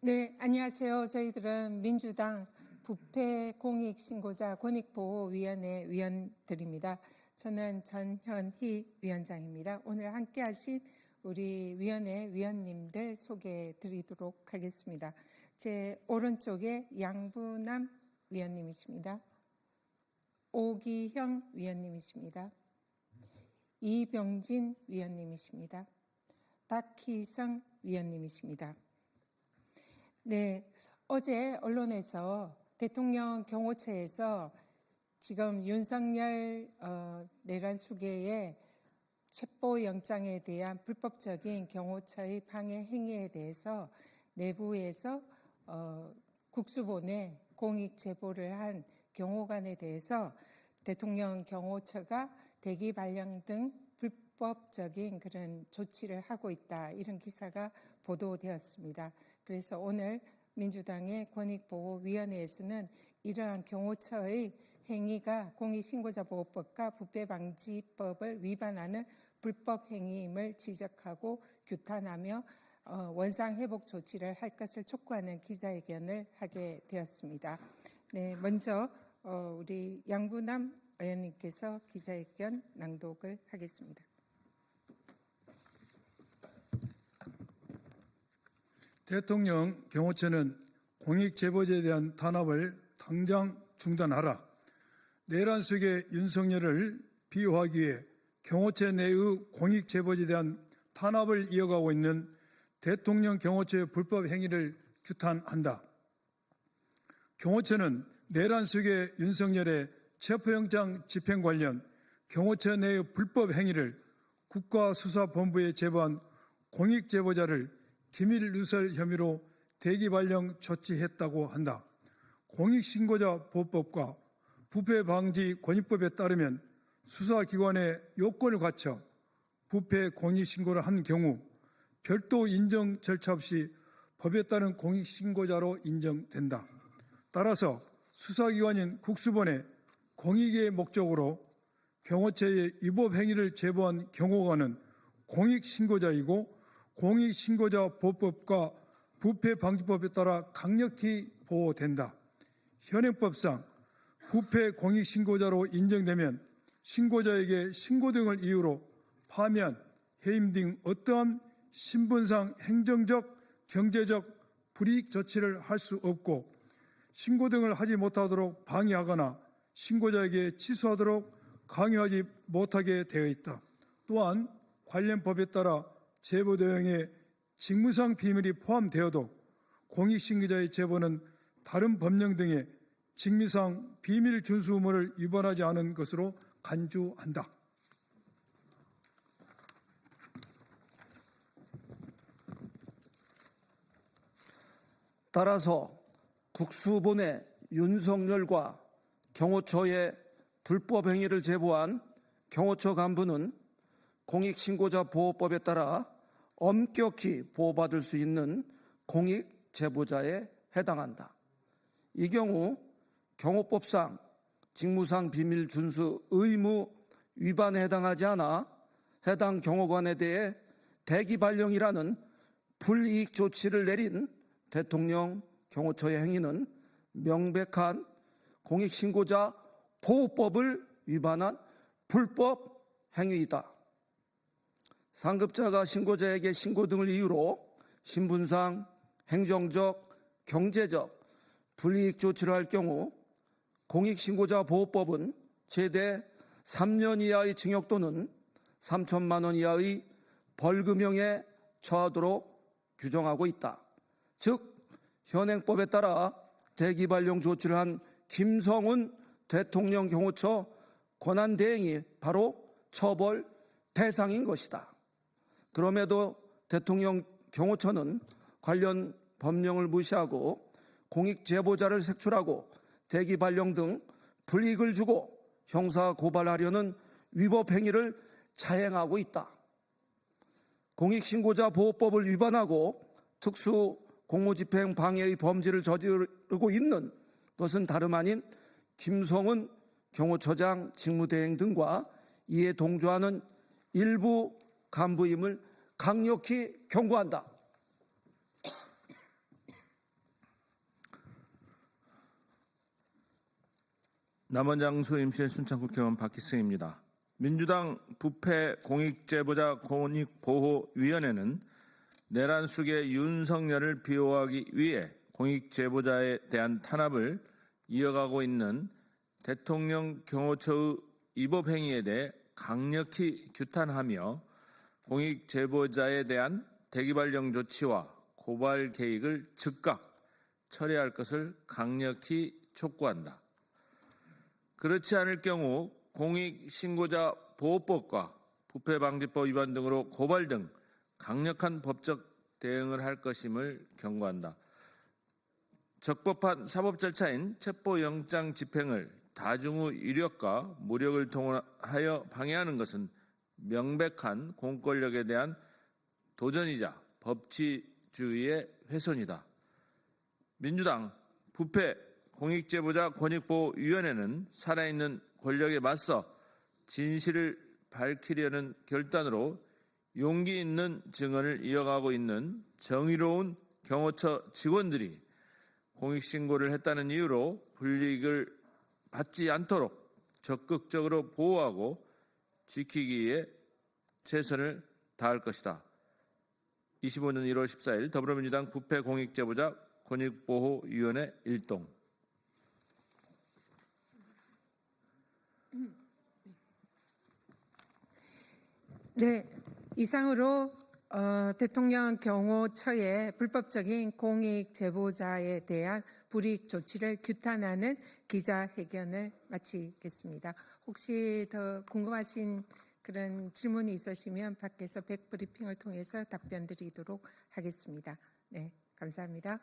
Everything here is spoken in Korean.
네, 안녕하세요. 저희들은 민주당 부패공익신고자 권익보호위원회 위원들입니다. 저는 전현희 위원장입니다. 오늘 함께 하신 우리 위원회 위원님들 소개해 드리도록 하겠습니다. 제 오른쪽에 양부남 위원님이십니다. 오기형 위원님이십니다. 이병진 위원님이십니다. 박희성 위원님이십니다. 네, 어제 언론에서 대통령 경호처에서 지금 윤석열 내란 수계의 체포영장에 대한 불법적인 경호처의 방해 행위에 대해서 내부에서 국수본에 공익 제보를 한 경호관에 대해서 대통령 경호처가 대기 발령 등 불법적인 그런 조치를 하고 있다, 이런 기사가 보도되었습니다. 그래서 오늘 민주당의 권익보호위원회에서는 이러한 경호처의 행위가 공익신고자보호법과 부패방지법을 위반하는 불법 행위임을 지적하고 규탄하며 원상회복 조치를 할 것을 촉구하는 기자회견을 하게 되었습니다. 네, 먼저 우리 양부남 의원님께서 기자회견 낭독을 하겠습니다. 대통령 경호처는 공익제보자에 대한 탄압을 당장 중단하라. 내란 속의 윤석열을 비호하기 위해 경호처 내의 공익제보자에 대한 탄압을 이어가고 있는 대통령 경호처의 불법 행위를 규탄한다. 경호처는 내란 속의 윤석열의 체포영장 집행 관련 경호처 내의 불법 행위를 국가수사본부에 제보한 공익제보자를 기밀누설 혐의로 대기 발령 조치했다고 한다. 공익신고자 보호법과 부패방지권익법에 따르면 수사기관의 요건을 갖춰 부패 공익신고를 한 경우 별도 인정 절차 없이 법에 따른 공익신고자로 인정된다. 따라서 수사기관인 국수본에 공익의 목적으로 경호처의 위법 행위를 제보한 경호관은 공익신고자이고 공익신고자 보호법과 부패방지법에 따라 강력히 보호된다. 현행법상 부패 공익신고자로 인정되면 신고자에게 신고 등을 이유로 파면, 해임 등 어떠한 신분상 행정적, 경제적 불이익 조치를 할 수 없고 신고 등을 하지 못하도록 방해하거나 신고자에게 취소하도록 강요하지 못하게 되어 있다. 또한 관련 법에 따라 제보 내용에 직무상 비밀이 포함되어도 공익신고자의 제보는 다른 법령 등의 직무상 비밀 준수 의무를 위반하지 않은 것으로 간주한다. 따라서 국수본에 윤석열과 경호처의 불법 행위를 제보한 경호처 간부는 공익신고자 보호법에 따라 엄격히 보호받을 수 있는 공익제보자에 해당한다. 이 경우 경호법상 직무상 비밀 준수 의무 위반에 해당하지 않아 해당 경호관에 대해 대기 발령이라는 불이익 조치를 내린 대통령 경호처의 행위는 명백한 공익신고자 보호법을 위반한 불법 행위이다. 상급자가 신고자에게 신고 등을 이유로 신분상 행정적, 경제적 불이익 조치를 할 경우 공익신고자 보호법은 최대 3년 이하의 징역 또는 3천만 원 이하의 벌금형에 처하도록 규정하고 있다. 즉 현행법에 따라 대기 발령 조치를 한 김성훈 대통령 경호처 권한대행이 바로 처벌 대상인 것이다. 그럼에도 대통령 경호처는 관련 법령을 무시하고 공익제보자를 색출하고 대기 발령 등 불이익을 주고 형사 고발하려는 위법 행위를 자행하고 있다. 공익신고자 보호법을 위반하고 특수 공무집행 방해의 범죄를 저지르고 있는 것은 다름 아닌 김성훈 경호처장 직무대행 등과 이에 동조하는 일부 간부임을 강력히 경고한다. 남원장수 임실 순창국회의원 박기승입니다. 민주당 부패 공익제보자 권익보호위원회는 내란 숙의 윤석열을 비호하기 위해 공익제보자에 대한 탄압을 이어가고 있는 대통령 경호처의 위법 행위에 대해 강력히 규탄하며 공익제보자에 대한 대기발령 조치와 고발 계획을 즉각 철회할 것을 강력히 촉구한다. 그렇지 않을 경우 공익신고자 보호법과 부패방지법 위반 등으로 고발 등 강력한 법적 대응을 할 것임을 경고한다. 적법한 사법 절차인 체포영장 집행을 다중의 유력과 무력을 통하여 방해하는 것은 명백한 공권력에 대한 도전이자 법치주의의 훼손이다. 민주당 부패 공익제보자 권익보호위원회는 살아있는 권력에 맞서 진실을 밝히려는 결단으로 용기 있는 증언을 이어가고 있는 정의로운 경호처 직원들이 공익신고를 했다는 이유로 불이익을 받지 않도록 적극적으로 보호하고 지키기 위해 최선을 다할 것이다. 25년 1월 14일 더불어민주당 부패 공익제보자 권익보호위원회 1동. 네, 이상으로 대통령 경호처의 불법적인 공익 제보자에 대한 불이익 조치를 규탄하는 기자회견을 마치겠습니다. 혹시 더 궁금하신 그런 질문이 있으시면 밖에서 백브리핑을 통해서 답변 드리도록 하겠습니다. 네, 감사합니다.